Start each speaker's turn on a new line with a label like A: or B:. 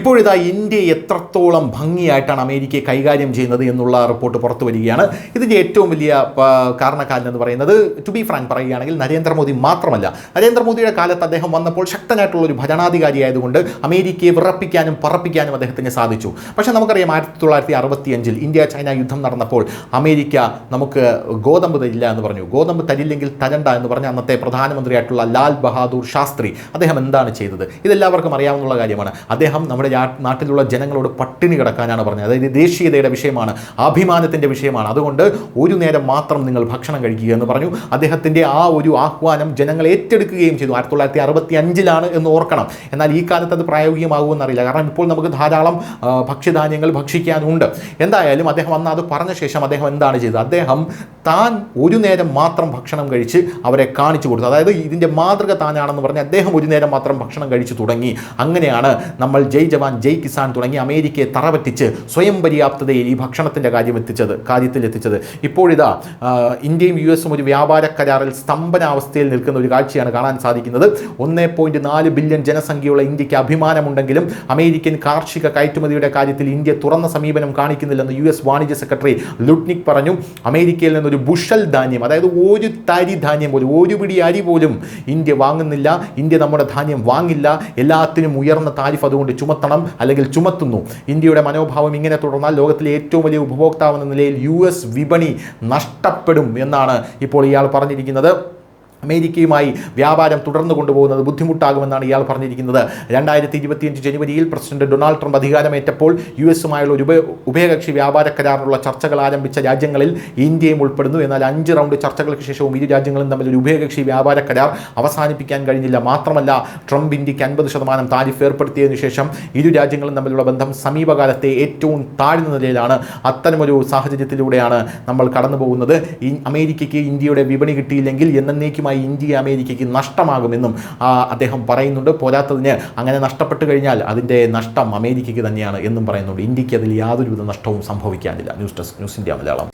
A: ഇപ്പോഴിതാ ഇന്ത്യ എത്രത്തോളം ഭംഗിയായിട്ടാണ് അമേരിക്കയെ കൈകാര്യം ചെയ്യുന്നത് എന്നുള്ള റിപ്പോർട്ട് പുറത്തു വരികയാണ്. ഇതിൻ്റെ ഏറ്റവും വലിയ കാരണക്കാരൻ എന്ന് പറയുന്നത്, ടു ബി ഫ്രാങ്ക് പറയുകയാണെങ്കിൽ, നരേന്ദ്രമോദി മാത്രമല്ല. നരേന്ദ്രമോദിയുടെ കാലത്ത് അദ്ദേഹം വന്നപ്പോൾ ശക്തനായിട്ടുള്ള ഒരു ഭരണാധികാരി ആയതുകൊണ്ട് അമേരിക്കയെ വിറപ്പിക്കാനും പറപ്പിക്കാനും അദ്ദേഹത്തിന് സാധിച്ചു. പക്ഷേ നമുക്കറിയാം, 1965 ഇന്ത്യ ചൈന യുദ്ധം നടന്നപ്പോൾ അമേരിക്ക നമുക്ക് ഗോതമ്പ് തരില്ല എന്ന് പറഞ്ഞു. ഗോതമ്പ് തരില്ലെങ്കിൽ തരണ്ട എന്ന് പറഞ്ഞ അന്നത്തെ പ്രധാനമന്ത്രിയായിട്ടുള്ള ലാൽ ബഹാദൂർ ശാസ്ത്രി അദ്ദേഹം എന്താണ് ചെയ്തത്? ഇതെല്ലാവർക്കും അറിയാവുന്ന കാര്യമാണ്. അദ്ദേഹം നമ്മുടെ നാട്ടിലുള്ള ജനങ്ങളോട് പട്ടിണി കിടക്കാനാണ് പറഞ്ഞത്. അതായത് ദേശീയതയുടെ വിഷയമാണ്, അഭിമാനത്തിൻ്റെ വിഷയമാണ്. അതുകൊണ്ട് ഒരു നേരം മാത്രം നിങ്ങൾ ഭക്ഷണം കഴിക്കുക എന്ന് പറഞ്ഞു. അദ്ദേഹത്തിൻ്റെ ആ ഒരു ആഹ്വാനം ജനങ്ങൾ ഏറ്റെടുക്കുകയും ചെയ്തു. 1965 എന്ന് ഓർക്കണം. എന്നാൽ ഈ കാലത്ത് അത് പ്രായോഗികമാകുമെന്നറിയില്ല. കാരണം ഇപ്പോൾ നമുക്ക് ധാരാളം ഭക്ഷ്യധാന്യങ്ങൾ ഭക്ഷിക്കാനുണ്ട്. എന്തായാലും അദ്ദേഹം അന്ന് അത് പറഞ്ഞ ശേഷം അദ്ദേഹം എന്താണ് ചെയ്തത്? അദ്ദേഹം താൻ ഒരു നേരം മാത്രം ഭക്ഷണം കഴിച്ച് അവരെ കാണിച്ചു കൊടുത്തു. അതായത് ഇതിൻ്റെ മാതൃക താനാണെന്ന് പറഞ്ഞ് അദ്ദേഹം ഒരു നേരം മാത്രം ഭക്ഷണം കഴിച്ചു തുടങ്ങി. അങ്ങനെയാണ് നമ്മൾ ജയ് ജവാൻ ജയ് കിസാൻ തുടങ്ങി അമേരിക്കയെ തറപറ്റിച്ച് സ്വയം പര്യാപ്തതയിൽ ഈ ഭക്ഷണത്തിൻ്റെ കാര്യത്തിൽ എത്തിച്ചത്. ഇപ്പോഴിതാ ഇന്ത്യയും യു എസും ഒരു വ്യാപാര കരാറിൽ സ്തംഭനാവസ്ഥയിൽ നിൽക്കുന്ന ഒരു കാഴ്ചയാണ് കാണാൻ സാധിക്കുന്നത്. 1.4 ബില്യൺ ജനസംഖ്യയുള്ള ഇന്ത്യക്ക് അഭിമാനമുണ്ടെങ്കിലും അമേരിക്കൻ കാർഷിക കയറ്റുമതിയുടെ കാര്യത്തിൽ ഇന്ത്യ തുറന്ന സമീപനം കാണിക്കുന്നില്ലെന്ന് യു എസ് വാണിജ്യ സെക്രട്ടറി ലുട്നിക് പറഞ്ഞു. അമേരിക്കയിൽ നിന്നൊരു ബുഷൽ ധാന്യം, അതായത് ഒരു തരി ധാന്യം പോലും, ഒരു പിടി അരി പോലും ഇന്ത്യ വാങ്ങുന്നില്ല. ഇന്ത്യ നമ്മുടെ ധാന്യം വാങ്ങില്ല. എല്ലാത്തിനും ഉയർന്ന താരിഫ് അതുകൊണ്ട് ചുമത്തണം, അല്ലെങ്കിൽ ചുമത്തുന്നു. ഇന്ത്യയുടെ മനോഭാവം ഇങ്ങനെ തുടർന്നാൽ ലോകത്തിലെ ഏറ്റവും വലിയ ഉപഭോക്താവെന്ന നിലയിൽ യു എസ് വിപണി നഷ്ടപ്പെടും എന്നാണ് ഇപ്പോൾ ഇയാൾ പറഞ്ഞിരിക്കുന്നത്. അമേരിക്കയുമായി വ്യാപാരം തുടർന്നു കൊണ്ടുപോകുന്നത് ബുദ്ധിമുട്ടാകുമെന്നാണ് ഇയാൾ പറഞ്ഞിരിക്കുന്നത്. 2025 ജനുവരിയിൽ പ്രസിഡന്റ് ഡൊണാൾഡ് ട്രംപ് അധികാരമേറ്റപ്പോൾ യു എസുമായുള്ള ഒരു ഉഭയകക്ഷി വ്യാപാര കരാറിനുള്ള ചർച്ചകൾ ആരംഭിച്ച രാജ്യങ്ങളിൽ ഇന്ത്യയും ഉൾപ്പെടുന്നു. എന്നാൽ 5 റൗണ്ട് ചർച്ചകൾക്ക് ശേഷവും ഇരു രാജ്യങ്ങളും തമ്മിൽ ഒരു ഉഭയകക്ഷി വ്യാപാര കരാർ അവസാനിപ്പിക്കാൻ കഴിഞ്ഞില്ല. മാത്രമല്ല, ട്രംപ് ഇന്ത്യക്ക് 50% താരിഫ് ഏർപ്പെടുത്തിയതിനു ശേഷം ഇരു രാജ്യങ്ങളും തമ്മിലുള്ള ബന്ധം സമീപകാലത്തെ ഏറ്റവും താഴ്ന്ന നിലയിലാണ്. അത്തരമൊരു സാഹചര്യത്തിലൂടെയാണ് നമ്മൾ കടന്നു പോകുന്നത്. അമേരിക്കയ്ക്ക് ഇന്ത്യയുടെ വിപണി കിട്ടിയില്ലെങ്കിൽ എന്നേക്കുമായി ഇന്ത്യ അമേരിക്കയ്ക്ക് നഷ്ടമാകുമെന്നും അദ്ദേഹം പറയുന്നുണ്ട്. പോരാത്തതിന് അങ്ങനെ നഷ്ടപ്പെട്ടു കഴിഞ്ഞാൽ അതിൻ്റെ നഷ്ടം അമേരിക്കയ്ക്ക് തന്നെയാണ് എന്നും പറയുന്നുണ്ട്. ഇന്ത്യക്ക് അതിൽ യാതൊരുവിധ നഷ്ടവും സംഭവിക്കാനില്ല. News desk, news India Malayalam.